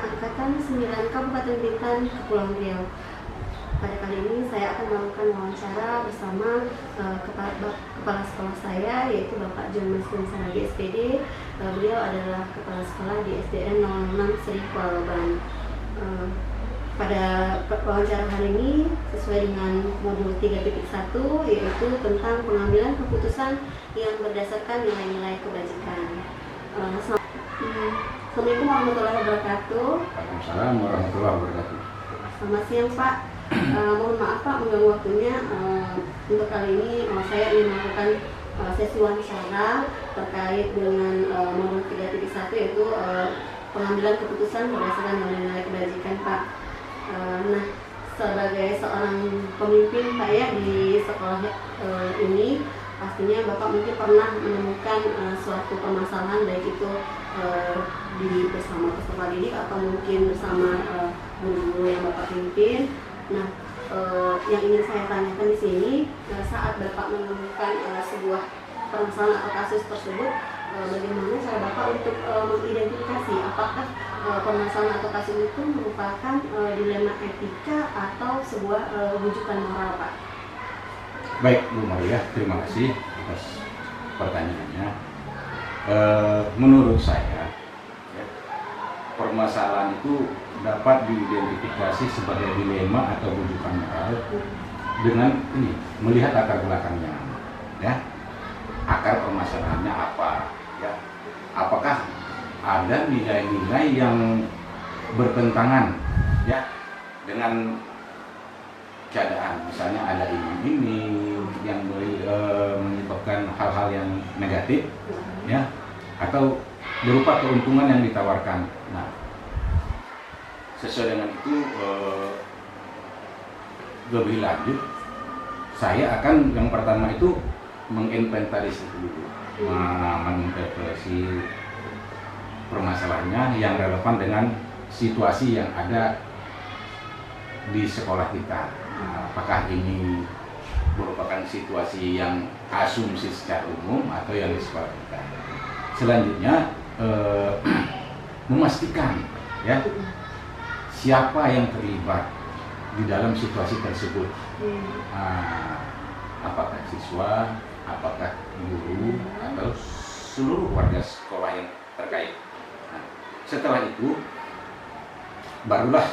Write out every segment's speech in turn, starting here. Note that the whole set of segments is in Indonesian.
Angkatan 9 Kabupaten Bintan, Kepulauan Riau. Pada kali ini saya akan melakukan wawancara bersama kepala sekolah saya, yaitu Bapak John Maskin Saragi SPD. Beliau adalah kepala sekolah di SDN 06 Seri Kuala Ban. Pada wawancara hari ini sesuai dengan modul 3.1, yaitu tentang pengambilan keputusan yang berdasarkan nilai-nilai kebajikan. Assalamualaikum warahmatullahi wabarakatuh. Waalaikumsalam warahmatullahi wabarakatuh. Selamat siang Pak. Mohon maaf Pak mengganggu waktunya. Untuk kali ini saya ingin melakukan sesi wawancara terkait dengan modul 3.1, yaitu pengambilan keputusan berdasarkan nilai-nilai kebajikan Pak. Nah, sebagai seorang pemimpin Pak ya di sekolah ini, pastinya Bapak mungkin pernah menemukan suatu permasalahan, baik itu bersama peserta didik atau mungkin bersama guru-guru yang Bapak pimpin. Nah, yang ingin saya tanyakan di sini, saat Bapak menemukan sebuah permasalahan atau kasus tersebut, bagaimana cara Bapak untuk mengidentifikasi apakah permasalahan atau kasus itu merupakan dilema etika atau sebuah rujukan moral, Pak? Baik, Bu Maria, terima kasih atas pertanyaannya. Menurut saya, permasalahan itu dapat diidentifikasi sebagai dilema atau rujukan moral dengan ini, melihat akar belakangnya, ya. Akar permasalahannya apa, ya? Apakah ada nilai-nilai yang bertentangan, ya, dengan keadaan, misalnya ada ini yang menyebabkan hal-hal yang negatif, ya, atau berupa keuntungan yang ditawarkan. Nah, sesuai dengan itu lebih lanjut, saya akan yang pertama itu menginventarisasi dulu, menginterpretasi permasalahannya yang relevan dengan situasi yang ada di sekolah kita. Apakah ini merupakan situasi yang asumsi secara umum atau yang di sekolah kita. Selanjutnya memastikan, ya, siapa yang terlibat di dalam situasi tersebut. Apakah siswa, apakah guru, atau seluruh warga sekolah yang terkait. Nah, setelah itu barulah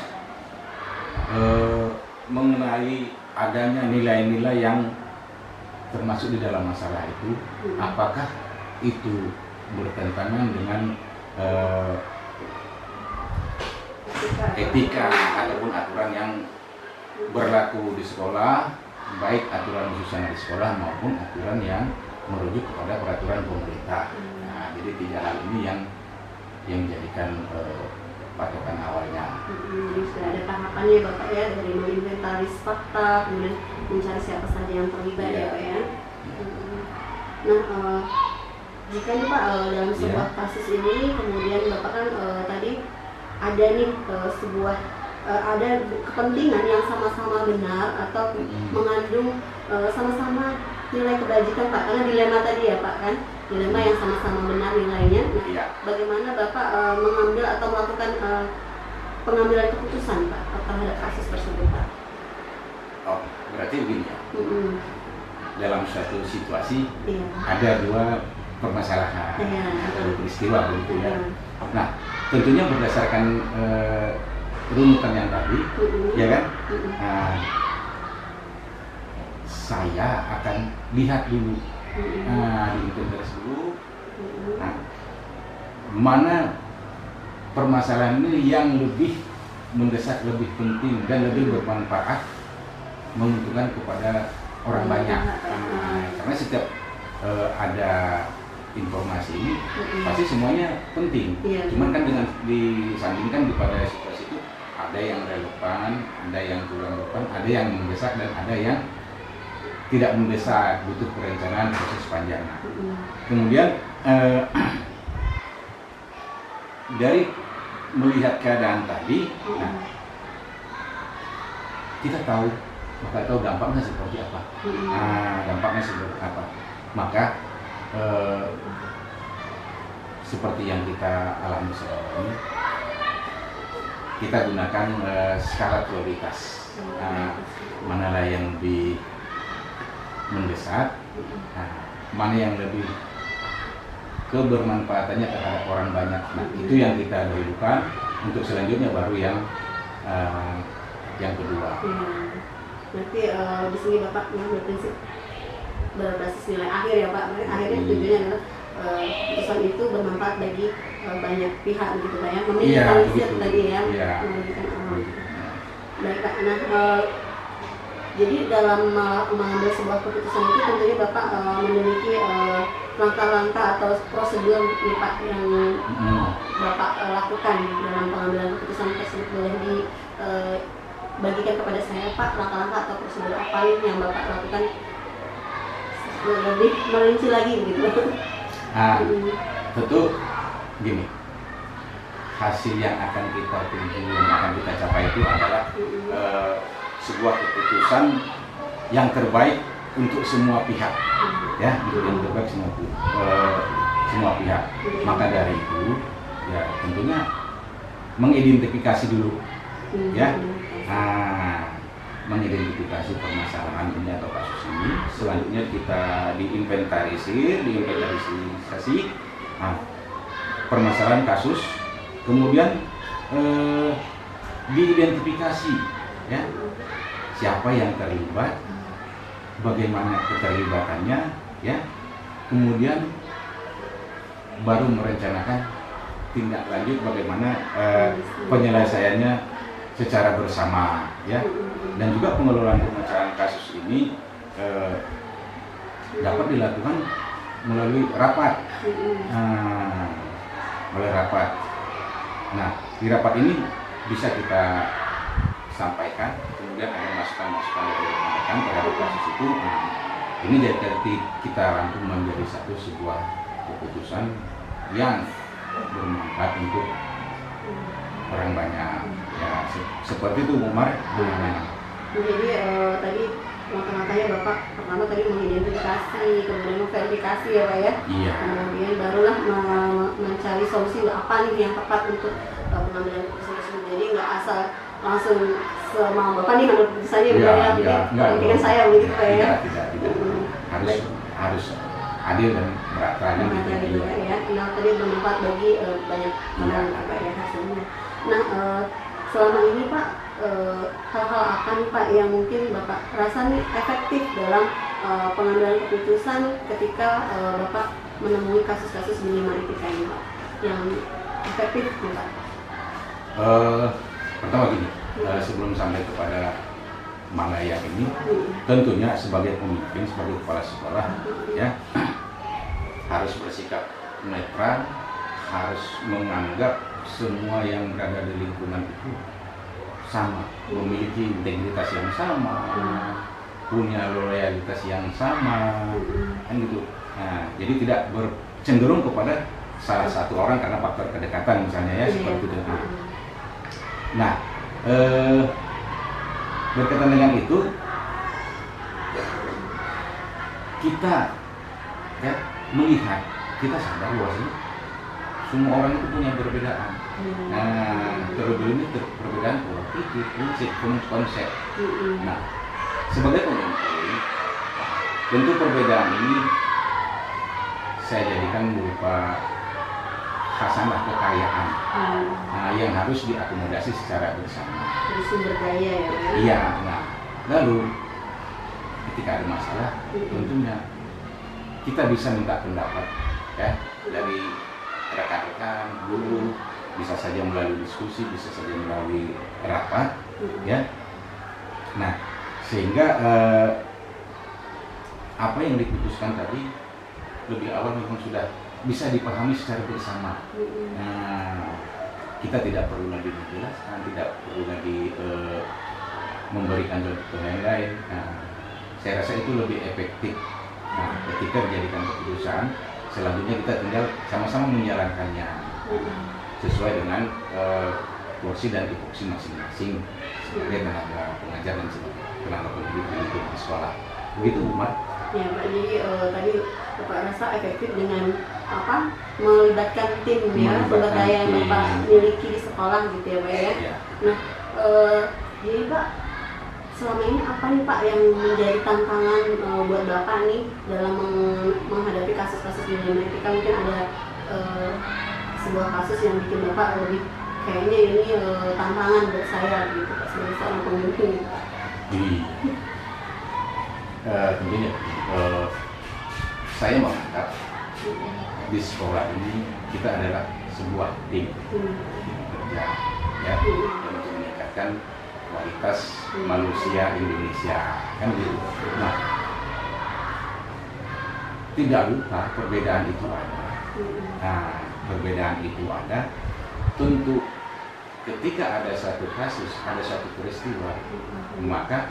mengenai adanya nilai-nilai yang termasuk di dalam masalah itu, apakah itu bertentangan dengan etika ataupun aturan yang berlaku di sekolah, baik aturan khususnya di sekolah maupun aturan yang merujuk kepada peraturan pemerintah. Nah, jadi tiga hal ini yang menjadikan patokan awalnya. Jadi sudah ada tahapannya Bapak ya, dari menginventaris fakta, kemudian mencari siapa saja yang terlibat, ya Pak ya. Nah, jika nih Pak dalam sebuah kasus ini, kemudian Bapak kan tadi ada nih sebuah ada kepentingan yang sama-sama benar atau mengandung sama-sama nilai kebajikan Pak, karena dilema tadi ya Pak kan, dilema yang sama-sama benar nilainya. Nah, bagaimana Bapak mengambil atau melakukan pengambilan keputusan Pak terhadap kasus tersebut Pak? Oh, berarti begini ya. Dalam suatu situasi ada dua permasalahan, atau peristiwa begitu ya. Nah, tentunya berdasarkan runutan yang tadi, ya kan? Nah, saya akan lihat dulu, diinventaris dulu, mana permasalahan ini yang lebih mendesak, lebih penting dan lebih bermanfaat, menguntungkan kepada orang banyak. Karena setiap ada informasi ini pasti semuanya penting. Cuman kan dengan disandingkan kepada situasi itu, ada yang relevan, ada yang kurang relevan, ada yang mendesak dan ada yang tidak mendesak, butuh perencanaan proses panjang. Kemudian dari melihat keadaan tadi, kita bakal tahu dampaknya seperti apa. Dampaknya seperti apa. Maka seperti yang kita alami sekarang ini, kita gunakan skala prioritas. Manalah yang lebih mendesak, mana yang lebih kebermanfaatannya terhadap orang banyak. Nah, itu yang kita dahulukan. Untuk selanjutnya baru yang kedua. Berarti di sini Bapak berprinsip berbasis nilai akhir ya Pak. Akhirnya tujuannya adalah keputusan itu bermanfaat bagi banyak pihak gitu Pak ya. Meminimalisir tadi ya. Merugikan orang. Baik Pak. Nah, jadi dalam mengambil sebuah keputusan itu tentunya Bapak memiliki langkah-langkah atau prosedur nih Pak yang Bapak lakukan dalam pengambilan keputusan tersebut. Boleh dibagikan kepada saya Pak langkah-langkah atau prosedur apa yang Bapak lakukan lebih merinci lagi gitu. Tentu gini, hasil yang akan kita tuju, yang akan kita capai itu adalah sebuah keputusan yang terbaik untuk semua pihak, ya, yang terbaik semua pihak. Maka dari itu, ya tentunya mengidentifikasi dulu, ya, mengidentifikasi permasalahan ini atau kasus ini. Selanjutnya kita diinventarisasi permasalahan kasus, kemudian diidentifikasi, ya, siapa yang terlibat, bagaimana keterlibatannya, ya, kemudian baru merencanakan tindak lanjut bagaimana penyelesaiannya secara bersama, ya, dan juga pengelolaan pemecahan kasus ini dapat dilakukan melalui rapat, Nah, di rapat ini bisa kita sampaikan, kemudian ada masukan-masukan dari rekan-rekan terhadap kasus itu. Ini jadi kita rangkum menjadi sebuah keputusan yang bermanfaat untuk orang banyak. Ya, seperti itu Umar. Jadi tadi langkah-langkahnya Bapak pertama tadi mengidentifikasi, kemudian memverifikasi ya Pak ya. Iya. Kemudian barulah mencari solusi apa nih yang tepat untuk pengambilan keputusan tersebut. Jadi nggak asal langsung semau Bapak nih menurut keputusannya kepentingan saya begitu Pak ya. Tidak. Harus adil dan merata gitu ya. Nah, tadi bermanfaat bagi banyak orang apa ya hasilnya. Nah, selama ini Pak hal-hal apa nih Pak yang mungkin Bapak rasa nih efektif dalam pengambilan keputusan ketika Bapak menemui kasus-kasus minima etika ini Pak yang efektif nih Pak? Pertama gini, sebelum sampai kepada mana yang ini, tentunya sebagai pemimpin, sebagai kepala sekolah, ya, harus bersikap netral, harus menganggap semua yang berada di lingkungan itu sama, memiliki integritas yang sama, punya loyalitas yang sama, kan gitu. Nah, jadi tidak cenderung kepada salah satu orang karena faktor kedekatan misalnya, ya, seperti itu. Nah, berkaitan dengan itu, kita, ya, melihat, kita sadar bahwa semua orang itu punya perbedaan. Nah, terlebih ini perbedaan pola pikir, prinsip, konsep. Nah, sebagai pemimpin, tentu perbedaan ini saya jadikan berupa khasanah kekayaan, yang harus diakomodasi secara bersama. Jadi sumber daya ya. Iya. Nah, lalu ketika ada masalah, tentunya kita bisa minta pendapat, ya, dari rekan-rekan, guru, bisa saja melalui diskusi, bisa saja melalui rapat, ya. Nah, sehingga apa yang diputuskan tadi lebih awal memang sudah bisa dipahami secara bersama. Nah, kita tidak perlu lagi menjelaskan, tidak perlu lagi memberikan contoh yang lain. Nah, saya rasa itu lebih efektif. Nah, ketika dijadikan keputusan, selanjutnya kita tinggal sama-sama menjalankannya sesuai dengan porsi dan tupoksi masing-masing sebagai tenaga pengajar dan sebagai tenaga pendidik di sekolah. Begitu, Umar. Ya Pak, jadi tadi Bapak rasa efektif dengan apa melibatkan tim ya, sumber daya yang Bapak miliki di sekolah gitu ya Pak ya. Ya. Nah, jadi Pak, selama ini apa nih Pak yang menjadi tantangan buat Bapak nih dalam menghadapi kasus-kasus dilematika? Mungkin ada sebuah kasus yang bikin Bapak lebih kayaknya ini tantangan buat saya gitu Pak, sebagai seorang pemimpin. Tentunya saya menganggap di sekolah ini kita adalah sebuah tim kerja ya untuk meningkatkan kualitas manusia Indonesia kan gitu. Nah, tidak lupa perbedaan itu ada. Nah, perbedaan itu ada. Tentu ketika ada satu kasus, ada satu peristiwa, maka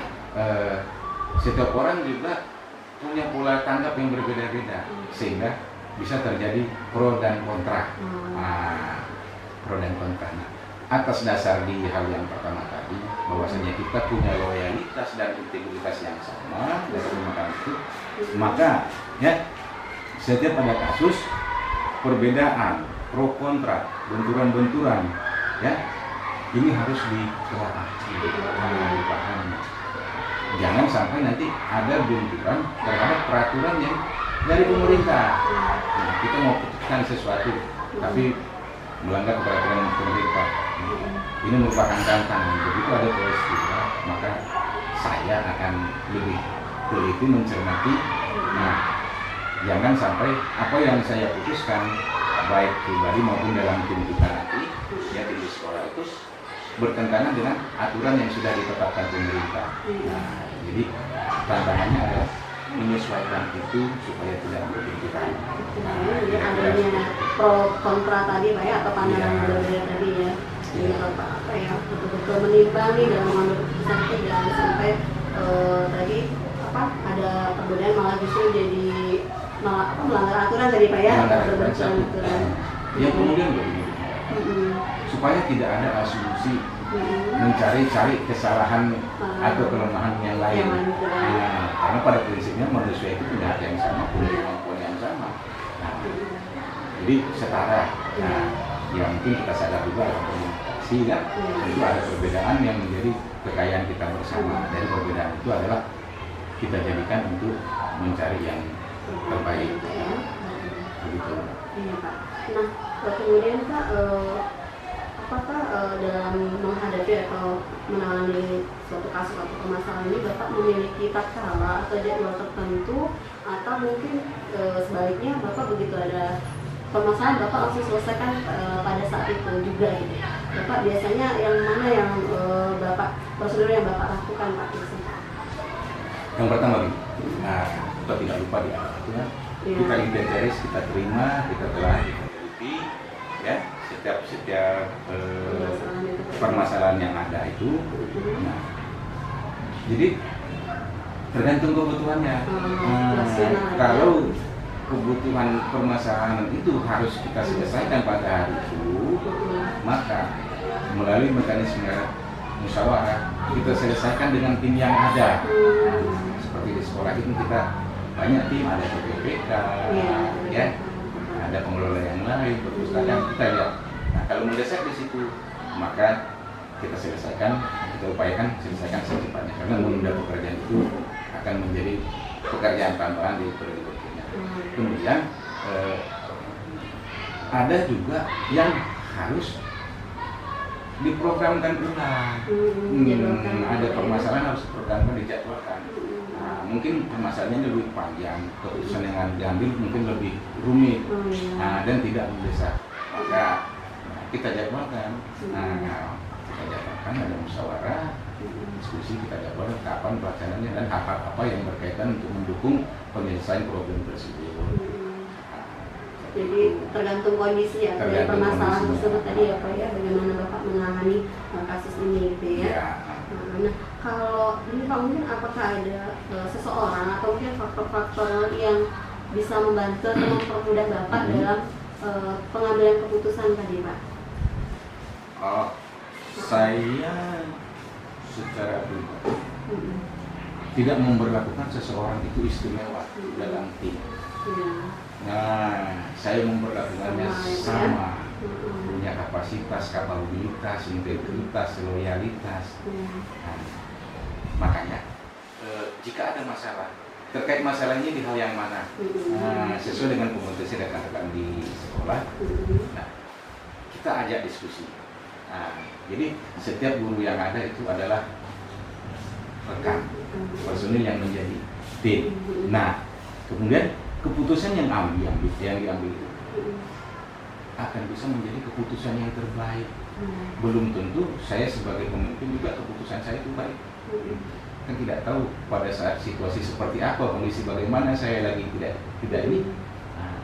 setiap orang juga punya pola tanggap yang berbeda-beda, sehingga bisa terjadi pro dan kontra. Nah, pro dan kontra. Nah, atas dasar di hal yang pertama tadi, bahwasanya kita punya loyalitas dan integritas yang sama dalam melakukan itu, maka ya setiap ada kasus perbedaan, pro kontra, benturan-benturan, ya ini harus ditelaah, dipahami. Jangan sampai nanti ada benturan terhadap peraturan yang dari pemerintah. Nah, kita mau putuskan sesuatu, tapi melanggar peraturan pemerintah. Ini merupakan tantangan. Begitu ada peristiwa, maka saya akan lebih teliti mencermati. Nah, jangan sampai apa yang saya putuskan, baik pribadi maupun dalam tim kita nanti, ya di sekolah itu bertentangan dengan aturan yang sudah ditetapkan pemerintah. Nah, jadi tantangannya adalah menyesuaikan itu supaya tidak berbenturan. Jadi adanya pro kontra tadi Pak ya, atau pandangan yang berbeda tadi ya. Jadi apa ya, betul-betul menimbang nih dalam mengambil keputusan itu, jangan sampai tadi apa ada perbedaan malah justru jadi melanggar aturan tadi Pak ya, berbenturan aturan. Yang kemudian begini, supaya tidak ada asumsi mencari-cari kesalahan atau kelemahan yang lain. Nah, karena pada prinsipnya manusia itu punya hak yang sama, punya kemampuan yang sama. Nah, jadi setara. Nah, yang mungkin kita sadar juga dalam komunikasi kan, itu ada perbedaan yang menjadi kekayaan kita bersama. Dari perbedaan itu adalah kita jadikan untuk mencari yang terbaik. Begitu. Iya Pak. Nah, kemudian Pak, apakah dalam menghadapi atau menangani suatu kasus atau permasalahan ini Bapak memiliki tatkala atau jadwal tertentu, atau mungkin sebaliknya Bapak begitu ada permasalahan Bapak langsung selesaikan pada saat itu juga gitu? Bapak biasanya yang mana yang Bapak prosedur yang Bapak lakukan Pak? Yang pertama, nah kita tidak lupa di awal itu kan, kita inventaris, kita terima, kita telah teliti, ya setiap permasalahan yang ada itu. Nah, jadi tergantung kebutuhannya. Kalau kebutuhan permasalahan itu harus kita selesaikan pada hari itu, maka melalui mekanisme musyawarah kita selesaikan dengan tim yang ada. Seperti di sekolah itu kita banyak tim, ada PPPK, ya, ada pengelola yang lain, perpustakaan, kita lihat. Nah, kalau mendesak di situ, maka kita selesaikan, kita upayakan selesaikan secepatnya, karena menunda pekerjaan itu akan menjadi pekerjaan tambahan di periode berikutnya. Kemudian ada juga yang harus diprogramkan ulang. Ada permasalahan harus diprogramkan, dijadwalkan. Nah, mungkin permasalahannya lebih panjang, keputusan yang diambil mungkin lebih rumit, dan tidak mendesak. Maka kita jadwalkan. Nah, kita jadwalkan, ada musyawarah, diskusi, kita jadwalkan kapan pelaksanaannya dan apa yang berkaitan untuk mendukung penyelesaian problem tersebut. Jadi tergantung kondisi ya, dari permasalahan tersebut tadi ya Pak ya, bagaimana Bapak menangani kasus ini gitu ya. Nah, kalau ini Pak, mungkin apakah ada seseorang atau mungkin faktor-faktor yang bisa membantu atau mempermudah Bapak dalam pengambilan keputusan tadi Pak? Saya secara pribadi tidak memperlakukan seseorang itu istimewa. dalam tim. Iya. Nah, saya memperlakukannya Sama, sama, punya kapasitas, kapabilitas, integritas, loyalitas. Iya. Nah, makanya jika ada masalah terkait masalahnya di hal yang mana, sesuai dengan komunikasi rekan-rekan di sekolah, nah, kita ajak diskusi. Nah, jadi setiap guru yang ada itu adalah rekan personil yang menjadi tim. Nah, kemudian keputusan yang diambil itu akan bisa menjadi keputusan yang terbaik. Belum tentu saya sebagai pemimpin juga keputusan saya itu baik. Kan tidak tahu pada saat situasi seperti apa, kondisi bagaimana saya lagi tidak ini. Nah,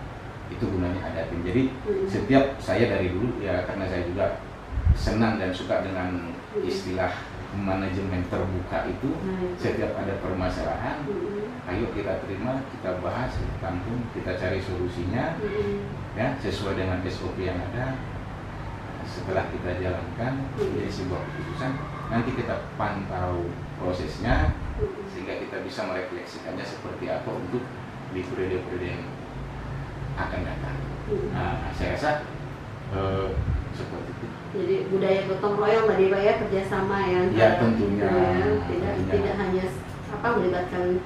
itu gunanya ada tim. Jadi setiap saya dari dulu ya, karena saya juga senang dan suka dengan istilah manajemen terbuka itu, setiap ada permasalahan, ayo kita terima, kita bahas, kita tampung, kita cari solusinya, ya sesuai dengan SOP yang ada. Setelah kita jalankan menjadi sebuah keputusan, nanti kita pantau prosesnya sehingga kita bisa merefleksikannya seperti apa untuk di periode-periode yang akan datang. Nah, saya rasa seperti itu. Jadi budaya gotong royong tadi Pak ya, kerjasama ya. Ya tentunya. Tidak hanya melibatkan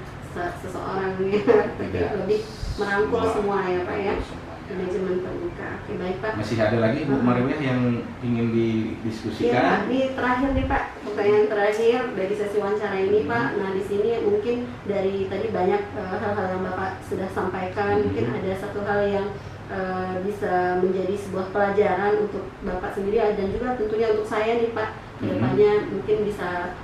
seseorang ya, tapi lebih merangkul semua ya Pak ya. Manajemen terbuka. Oke, baik Pak. Masih ada lagi Bu Mariwah yang ingin didiskusikan? Ya Pak, ini terakhir nih Pak, pertanyaan terakhir dari sesi wawancara ini Pak. Nah di sini mungkin dari tadi banyak hal-hal yang Bapak sudah sampaikan, mungkin ada satu hal yang bisa menjadi sebuah pelajaran untuk Bapak sendiri dan juga tentunya untuk saya nih Pak. Kedepannya mungkin bisa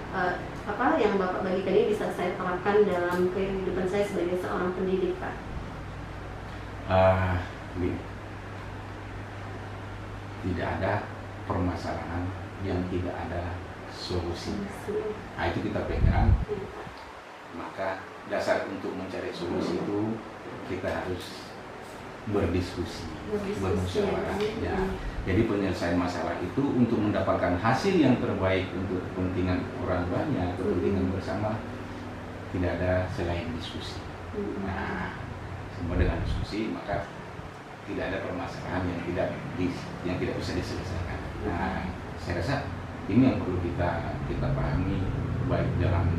yang Bapak bagikan ini bisa saya terapkan dalam kehidupan saya sebagai seorang pendidik Pak. Tidak ada permasalahan yang tidak ada solusi. Nah, itu kita pegang. Maka dasar untuk mencari solusi itu kita harus berdiskusi, bermusyawarah. Ya. Jadi penyelesaian masalah itu untuk mendapatkan hasil yang terbaik untuk kepentingan orang banyak, kepentingan bersama, tidak ada selain diskusi. Nah, semua dengan diskusi maka tidak ada permasalahan yang tidak bisa diselesaikan. Nah, saya rasa ini yang perlu kita pahami baik dalam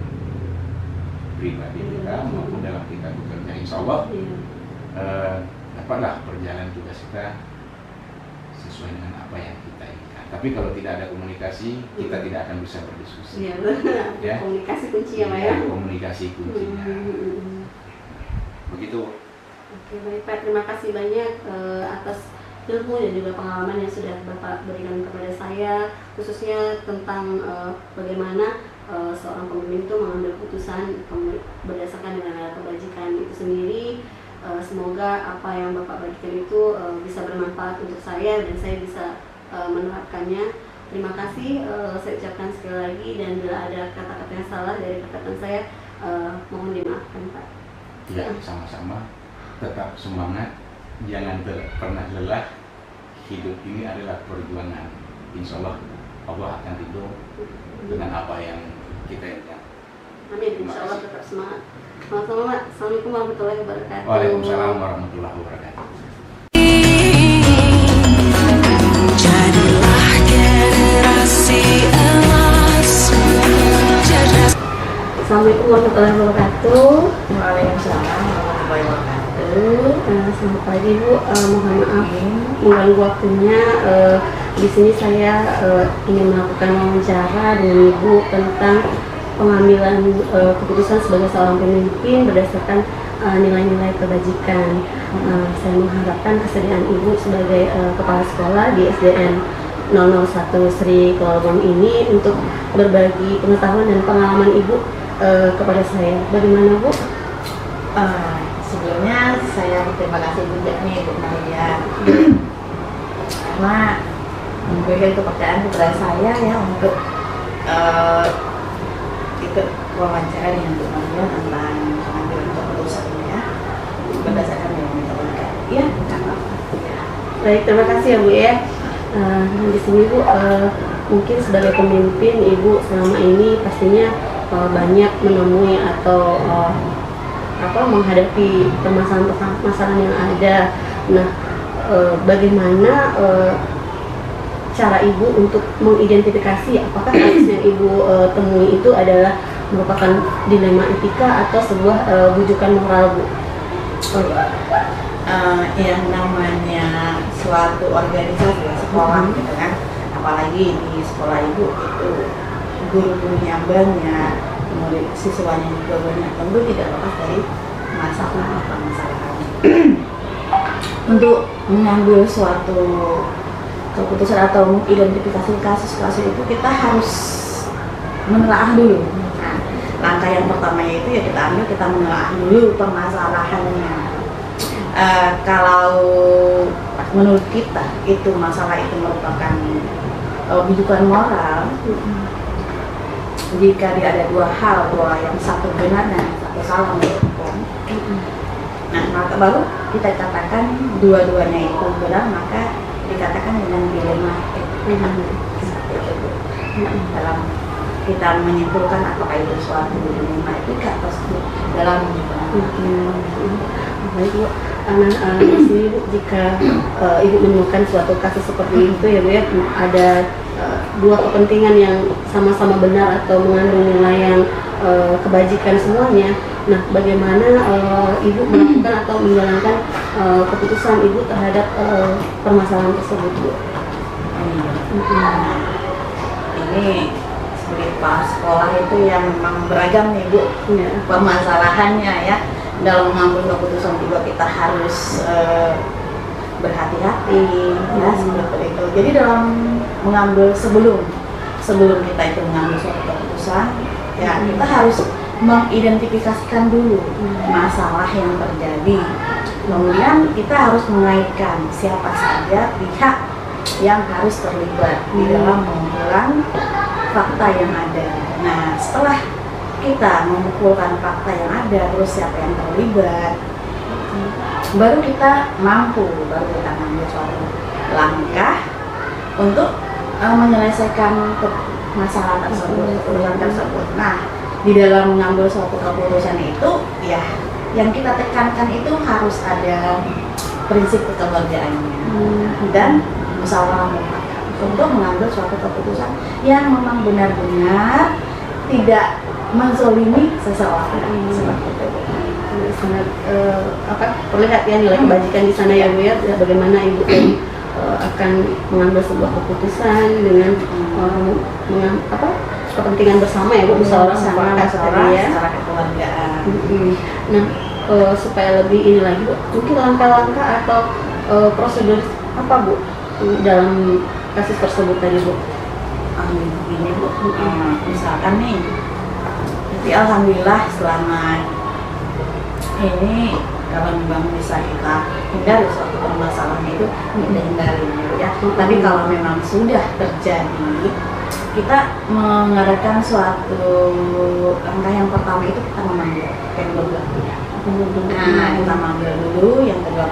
pribadi kita maupun dalam kita bekerja. Insya Allah dapatlah perjalanan tugas kita sesuai dengan apa yang kita inginkan. Tapi kalau tidak ada komunikasi, kita tidak akan bisa berdiskusi. Ya. Komunikasi kunci ya Pak ya. Komunikasi kuncinya. Begitu. Oke baik Pak, terima kasih banyak atas ilmu dan juga pengalaman yang sudah Bapak berikan kepada saya, khususnya tentang bagaimana seorang pemimpin itu mengambil keputusan berdasarkan dengan kebajikan itu sendiri. Semoga apa yang Bapak bagikan itu bisa bermanfaat untuk saya dan saya bisa menerapkannya. Terima kasih, saya ucapkan sekali lagi, dan bila ada kata-kata yang salah dari perkataan saya, mohon dimaafkan Pak. Ya, sama-sama. Tetap semangat, jangan pernah lelah. Hidup ini adalah perjuangan. Insya Allah Allah akan ridho dengan apa yang kita inginkan. Amin, insya Allah tetap semangat. Sama-sama, Assalamualaikum warahmatullahi wabarakatuh. Waalaikumsalam warahmatullahi wabarakatuh. Jadilah generasi emas. Assalamualaikum warahmatullahi wabarakatuh. Waalaikumsalam warahmatullahi wabarakatuh. Selamat pagi Bu, mohon maaf mengganggu waktunya. Di sini saya ingin melakukan wawancara dengan Ibu tentang pengambilan keputusan sebagai seorang pemimpin berdasarkan nilai-nilai kebajikan. Saya mengharapkan kesediaan Ibu sebagai kepala sekolah di SDN 001 Sri Kelolong ini untuk berbagi pengetahuan dan pengalaman Ibu kepada saya. Bagaimana Bu? Sebelumnya saya berterima kasih juga nih Bu Maria karena memberikan kepercayaan kepada saya ya untuk ikut wawancara dengan Bu Maria tentang pengambilan keputusan ya berdasarkan yang kita ya, nggak apa-apa. Baik, terima kasih ya Bu ya. Di sini Bu, mungkin sebagai pemimpin Ibu selama ini pastinya banyak menemui atau menghadapi permasalahan yang ada. Nah, bagaimana cara ibu untuk mengidentifikasi apakah kasus yang ibu temui itu adalah merupakan dilema etika atau sebuah bujukan moral, Bu? Yang namanya suatu organisasi sekolah gitu kan, apalagi di sekolah ibu itu guru-gurunya banyak, kemudian siswanya juga banyak, tentu tidak lepas dari masalah-masalah. Untuk mengambil suatu keputusan atau mengidentifikasi kasus-kasus itu kita harus menelaah dulu. Nah, langkah yang pertama yaitu ya kita menelaah dulu permasalahannya. Kalau menurut kita itu masalah itu merupakan bujukan moral, jika dia ada dua hal, yang satu benar dan satu salah menurutkan, nah maka baru kita katakan dua-duanya itu benar, maka dikatakan dengan dilema etika. Dalam kita menyimpulkan apakah itu suatu dilema etika tersebut dalam Baik, Bu. Di sini, Bu, jika ibu menemukan suatu kasus seperti itu ya, Bu, ya, ada dua kepentingan yang sama-sama benar atau mengandung nilai yang kebajikan semuanya. Nah, bagaimana ibu melakukan atau menjalankan keputusan ibu terhadap permasalahan tersebut, Bu? Ini sebagai kepala sekolah itu yang memang beragam nih, Bu, permasalahannya ya. Dalam mengambil keputusan juga kita harus berhati-hati ya, seperti itu. Jadi dalam mengambil sebelum kita itu mengambil suatu keputusan, ya kita harus mengidentifikasikan dulu masalah yang terjadi. Kemudian kita harus mengaitkan siapa saja pihak yang harus terlibat di dalam mengumpulkan fakta yang ada. Nah, setelah kita mengumpulkan fakta yang ada, terus siapa yang terlibat, baru kita mengambil suatu langkah untuk menyelesaikan masalah tersebut, urusan tersebut. Nah, di dalam mengambil suatu keputusan itu, ya yang kita tekankan itu harus ada prinsip kekeluargaannya dan musyawarah mufakat untuk mengambil suatu keputusan yang memang benar-benar tidak menzolimi seseorang. Seperti itu. Sangat terlihat ya nilai kebajikan di sana ya, Bu, ya. Bagaimana ibu tadi akan mengambil sebuah keputusan dengan kepentingan bersama ya, Bu, musyawarah mufakat ya, secara kekeluargaan. Nah, supaya lebih ini lagi, Bu, mungkin langkah-langkah atau prosedur apa, Bu, dalam kasus tersebut tadi, Bu? Begini, Bu, misalkan nih, jadi alhamdulillah selama ini kalau memang bisa kita hindari suatu permasalahan itu kita hindari ya. Tapi kalau memang sudah terjadi, kita mengadakan suatu langkah yang pertama itu kita memanggil kedua belah pihak. Nah, kita manggil dulu yang kedua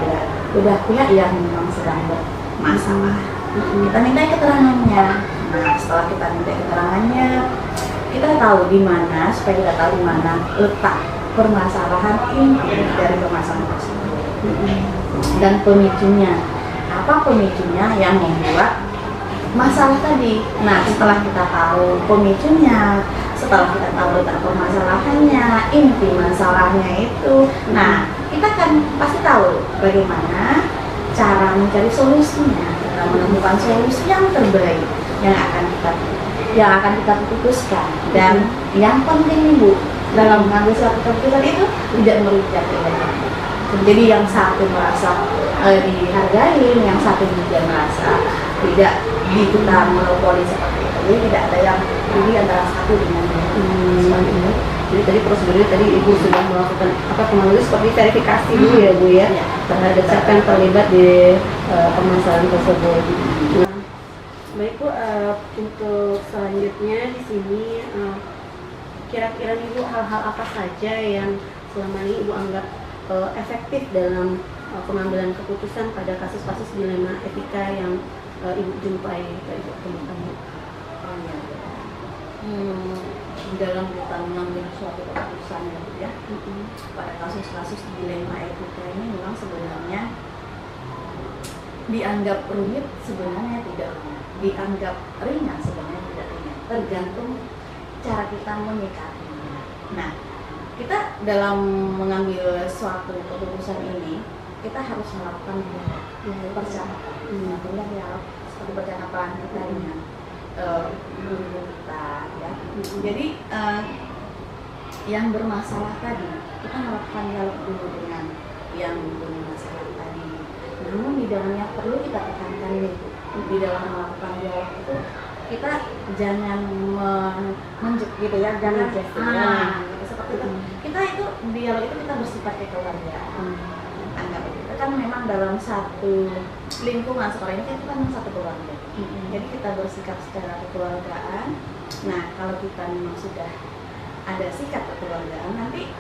belah pihak yang memang sedang bermasalah. Kita minta keterangannya. Nah, setelah kita minta keterangannya, kita tahu di mana, supaya kita tahu di mana letak permasalahan inti dari permasalahan tersebut dan pemicunya. Apa pemicunya yang membuat masalah tadi? Nah, setelah kita tahu pemicunya, setelah kita tahu letak permasalahannya, inti masalahnya itu, nah kita kan pasti tahu bagaimana cara mencari solusinya. Kita menemukan solusi yang terbaik yang akan kita putuskan. Dan yang penting, Bu, dalam mengambil suatu keputusan itu tidak merugikan kebanyakan. Jadi yang satu merasa dihargai, yang satu juga merasa tidak kita monopoli seperti itu. Jadi tidak ada yang rugi antara satu dengan yang lain. Jadi tadi prosedurnya tadi ibu sudah melakukan pengambilan seperti verifikasi dulu ya, Bu, ya, terhadap siapa yang terlibat di permasalahan tersebut. Baik, Bu, untuk selanjutnya di sini kira-kira ibu hal-hal apa saja yang selama ini ibu anggap efektif dalam pengambilan keputusan pada kasus-kasus dilema etika yang ibu jumpai, ibu temukan? dalam kita mengambil suatu keputusan ya, pada kasus-kasus dilema etika ini memang sebenarnya dianggap rumit, sebenarnya tidak rumit, dianggap ringan, sebenarnya tidak ringan, tergantung cara kita menyikapinya. Nah, kita dalam mengambil suatu keputusan ini kita harus melakukan persiapan, tentunya dialog seperti percakapan kita dengan guru kita ya. Jadi yang bermasalah tadi kita melakukan dialog dulu dengan yang bermasalah tadi. Namun di dalamnya perlu kita tekankan ini, di dalam melakukan dialog itu kita jangan menjek gitu ya, jangan seperti itu. Kita itu dialog itu kita bersifat kekeluargaan. Anggap itu kan memang dalam satu lingkungan seperti ini kita memang satu keluarga. Jadi kita bersikap secara kekeluargaan. Nah, kalau kita memang sudah ada sikap kekeluargaan, nanti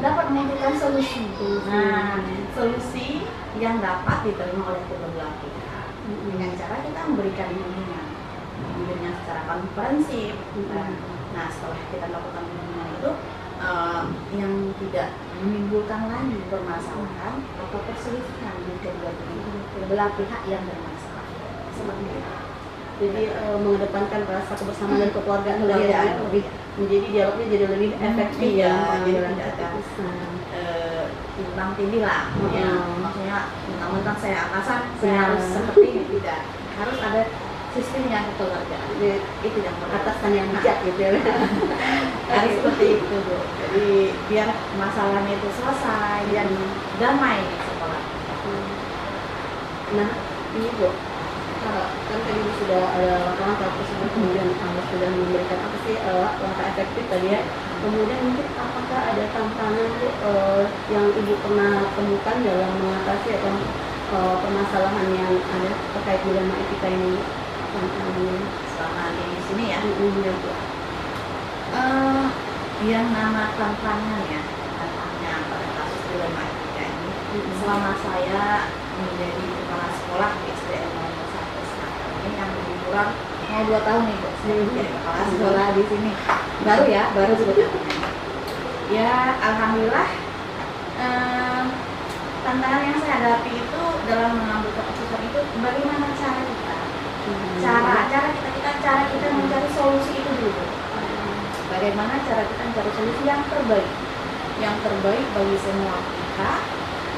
dapat menentukan solusi. Nah, solusi yang dapat diterima oleh kedua belah pihak dengan cara kita memberikan bimbingan secara komprehensif. Nah, setelah kita lakukan bimbingan itu yang tidak menimbulkan lagi permasalahan atau perselisihan di kedua belah pihak yang bermasalah. Seperti itu. Jadi mengedepankan rasa kebersamaan dan kekeluargaan lebih menjadi dialognya jadi lebih efektif jadi tidak ada timbang tindih lah ya. Maksudnya mentang-mentang saya atasan saya harus seperti ini, tidak, harus ada sistem yang kekeluargaan, itu yang atasan yang bijak gitu ya. harus seperti itu Bu. Jadi biar masalahnya itu selesai dan damai di sekolah. Nah ini Bu, kan tadi sudah ada langkah tersebut, kemudian Anda sudah memberikan apa sih langkah efektif tadi ya. Kemudian mungkin apakah ada tantangan Bu yang Ibu pernah temukan dalam mengatasi atau permasalahan yang ada terkait dilema etika ini tantangannya Selama di sini ya. Ya Bu. Yang nama tantangannya pada kasus dilema etika ini, selama saya menjadi kepala sekolah di SDN 01 sekarang ini yang lebih kurang mau 2 tahun nih Bu, jadi kepala sekolah di sini. Baru sebetulnya. Ya, alhamdulillah tantangan yang saya hadapi itu dalam mengambil keputusan itu bagaimana cara kita, cara kita mencari solusi itu dulu. Bagaimana cara kita mencari solusi yang terbaik bagi semua pihak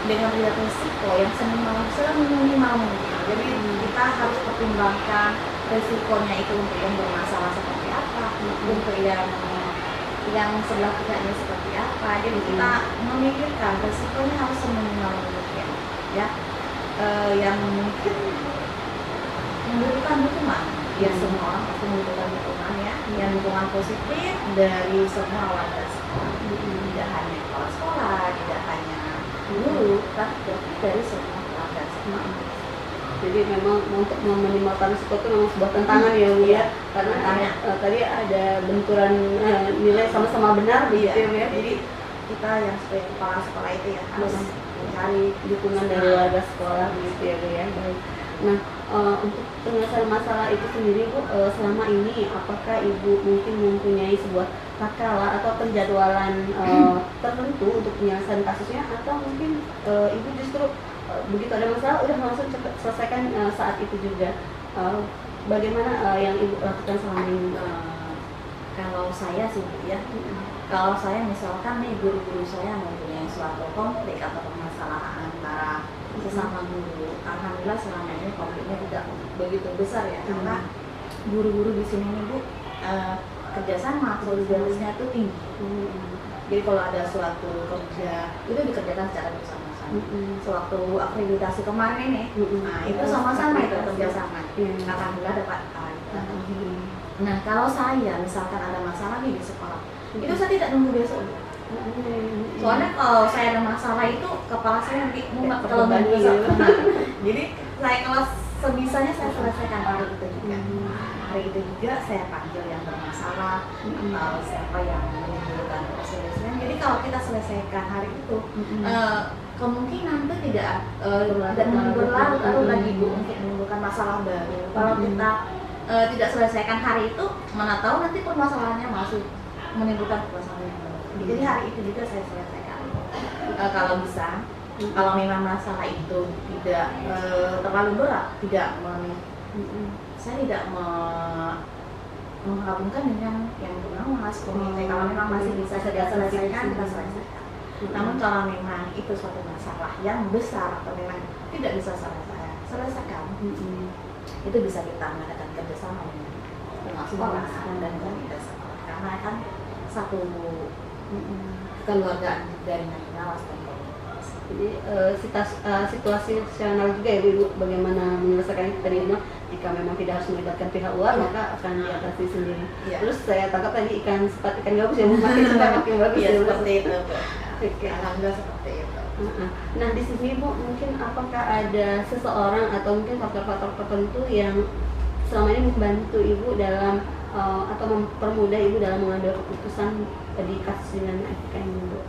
dengan melihat risiko yang seminimal mungkin. Jadi kita harus pertimbangkan risikonya itu untuk yang bermasalah seperti apa, untuk yang sebelah pihaknya seperti apa. Jadi kita memikirkan risikonya harus seminimal mungkin ya. Yang mungkin membutuhkan dukungan ya, semua orang pasti membutuhkan dukungan ya, yang dukungan positif dari semua warga sekolah, tidak hanya kepala sekolah, tidak hanya guru, tapi dari semua warga sekolah. Jadi memang untuk meminimalkan risiko itu memang sebuah tantangan ya Bu ya, karena tadi ada benturan nilai sama-sama benar begitu ya. Jadi kita yang sebagai kepala sekolah itu ya harus mencari dukungan dari warga sekolah gitu ya Bu ya. Baik. Nah, untuk penyelesaian masalah itu sendiri Bu, selama ini apakah Ibu mungkin mempunyai sebuah takala atau penjadwalan tertentu untuk penyelesaian kasusnya, atau mungkin Ibu justru begitu ada masalah udah langsung selesaikan saat itu juga? Bagaimana yang Ibu lakukan selama ini? Kalau saya sih ya, kalau saya misalkan nih guru-guru saya mempunyai suatu konflik atau permasalahan antara sesama guru, alhamdulillah selama ini konfliknya tidak begitu besar ya, karena guru-guru di sini nih Bu kerjasama, solidaritasnya itu tinggi. Jadi kalau ada suatu kerja itu dikerjakan secara bersama-sama. Sewaktu akreditasi kemarin ini, nah itu sama-sama itu kerjasama. Alhamdulillah dapat akreditasi. Nah kalau saya misalkan ada masalah nih di sekolah, itu saya tidak nunggu besok. Soalnya kalau saya ada masalah itu kepala saya nanti mumet kalau besok. Jadi saya kalau sebisanya saya selesaikan hari itu juga. Hari itu juga saya panggil yang bermasalah, siapa yang menimbulkan perselisihan. Jadi kalau kita selesaikan hari itu, kemungkinan itu tidak berlarut-larut lagi Bu untuk menimbulkan masalah baru. Kalau kita tidak selesaikan hari itu, mana tahu nanti permasalahannya masuk menimbulkan permasalahan yang baru. Jadi hari itu juga saya selesaikan. Kalau bisa, kalau memang masalah itu tidak terlalu berat, saya tidak menggabungkan dengan yang bernama komite. Kalau memang masih bisa saya selesaikan, kita selesaikan. Namun kalau memang itu suatu masalah yang besar atau memang tidak bisa saya selesaikan, itu bisa kita mengadakan kerjasama dengan sekolah dan komite sekolah, karena kan satu keluargaan dari pengawas dan komunitas. Jadi situasional juga ya Bu, bagaimana menyelesaikan tadi itu, jika memang tidak harus melibatkan pihak luar maka akan diatasi sendiri. Terus saya tangkap tadi ikan sepat ikan gabus ya Bu, makin cepat makin bagus ya, ya Bu. seperti itu. Oke. Alhamdulillah seperti itu. Nah di sini Bu, mungkin apakah ada seseorang atau mungkin faktor-faktor tertentu yang selama ini membantu Ibu dalam atau mempermudah Ibu dalam mengambil keputusan di kasus dilema etika ini Bu?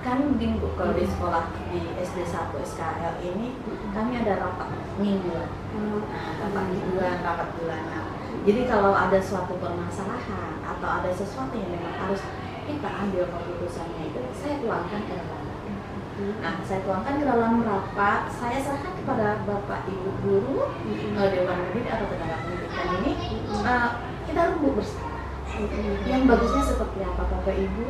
Kan begini Bu, kalau di sekolah di SD 1 SKL ini kami ada rapat mingguan, rapat mingguan, rapat bulanan. Jadi kalau ada suatu permasalahan atau ada sesuatu yang memang harus kita ambil keputusannya, itu saya tuangkan ke dalam. Nah, saya tuangkan ke dalam rapat, saya serahkan kepada Bapak Ibu guru, Dewan Pendidik atau tenaga pendidikan ini, kita rembuk bersama. Yang bagusnya seperti apa Bapak Ibu,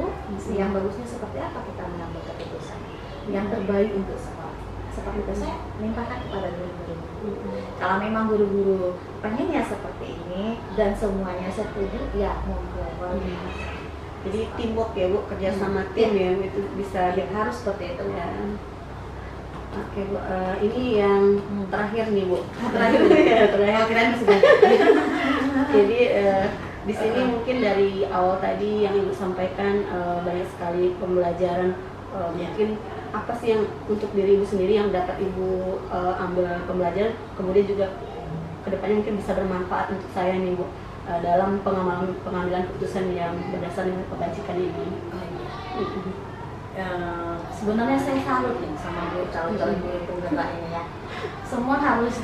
yang bagusnya seperti apa kita mengambil keputusan yang terbaik untuk sekolah. Seperti itu saya limpahkan kepada guru-guru. Kalau memang guru-guru pengennya seperti ini dan semuanya setuju, ya monggo. Jadi teamwork ya Bu, kerjasama tim ya Bu, itu bisa harus seperti itu ya. Oke Bu, ini yang terakhir nih Bu. Terakhir kira-kira sudah. Jadi di sini mungkin dari awal tadi yang Ibu sampaikan banyak sekali pembelajaran, mungkin apa sih yang untuk diri Ibu sendiri yang dapat Ibu ambil pembelajaran, kemudian juga kedepannya mungkin bisa bermanfaat untuk saya nih Bu dalam pengambilan keputusan yang berdasarkan kebajikan ini. Sebenarnya saya salut nih sama guru calon-calon guru penggerak ini ya. Semua harus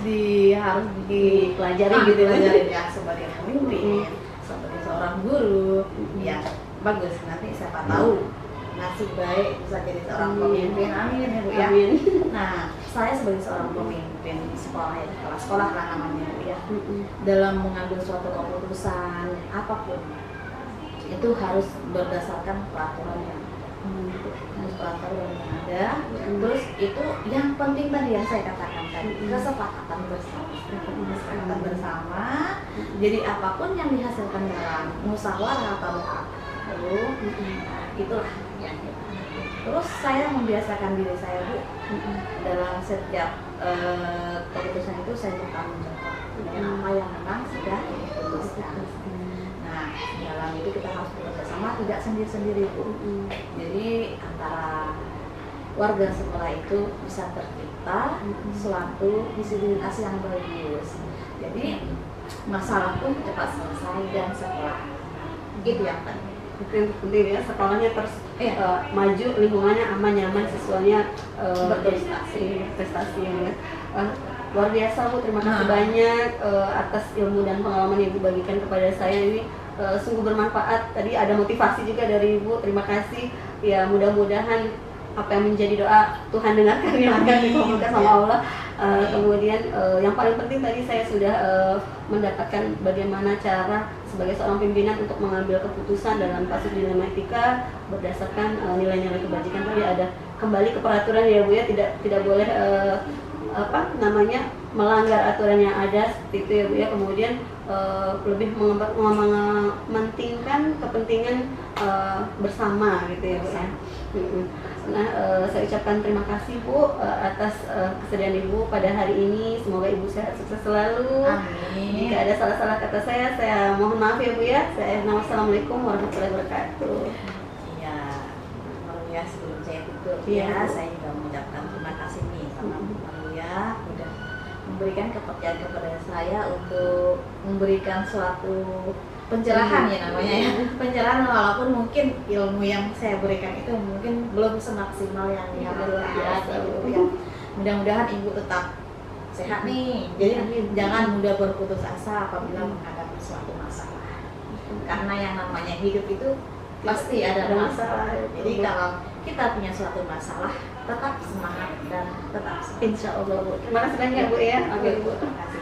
dipelajari gitu ya, sebagai pemimpin, sebagai seorang guru. Ya bagus, nanti siapa tahu nasib baik bisa jadi seorang pemimpin. Amin ya Bu ya. Nah, saya sebagai seorang pemimpin sekolah ya, kepala sekolah lah namanya Bu ya. Dalam mengambil suatu keputusan apapun itu harus berdasarkan peraturan yang peraturan yang ada. Terus itu yang penting tadi yang saya katakan tadi, kesepakatan bersama. Jadi apapun yang dihasilkan dalam musyawarah atau itulah yang kita. Terus saya membiasakan diri saya Bu dalam setiap keputusan itu saya bertanggung jawab dengan apa yang memang sudah diputuskan. Nah, dalam itu kita harus bekerjasama, tidak sendiri-sendiri Bu. Jadi antara warga sekolah itu bisa tercipta suatu disiplinisasi yang bagus. Jadi masalah pun cepat selesai dan sekolah itu yang penting. Itu yang penting ya, sekolahnya terus maju, lingkungannya aman, nyaman, siswanya berprestasi ya. Luar biasa Bu, terima kasih banyak atas ilmu dan pengalaman yang Ibu bagikan kepada saya ini. Sungguh bermanfaat. Tadi ada motivasi juga dari Ibu, terima kasih ya. Mudah-mudahan apa yang menjadi doa Tuhan dengarkan ya, akan dikabulkan sama Allah. Kemudian yang paling penting tadi saya sudah mendapatkan bagaimana cara sebagai seorang pimpinan untuk mengambil keputusan dalam kasus dilema etika berdasarkan nilai-nilai kebajikan. Tadi ada kembali ke peraturan ya Bu ya, tidak boleh melanggar aturan yang ada seperti itu ya Bu ya. Kemudian lebih mementingkan kepentingan bersama gitu ya Bu ya. Nah, saya ucapkan terima kasih Bu atas kesediaan Ibu pada hari ini. Semoga Ibu sehat sukses selalu. Amin. Jika ada salah-salah kata saya mohon maaf ya Bu ya. Assalamualaikum warahmatullahi wabarakatuh. Iya, ya sebelum saya tutup ya, saya juga mengucapkan terima kasih nih sama Bu Maria udah memberikan kepercayaan kepada saya untuk memberikan suatu pencerahan ya namanya ya, pencerahan walaupun mungkin ilmu yang saya berikan itu mungkin belum semaksimal yang diharapkan ya. Mudah-mudahan Ibu tetap sehat nih. Jadi Amin. jangan mudah berputus asa apabila menghadapi suatu masalah. Karena yang namanya hidup itu pasti ada masalah. Jadi kalau kita punya suatu masalah, tetap semangat dan tetap semangat. Insya Allah Bu. Terima kasih banyak Bu ya. Oke Bu, terima kasih.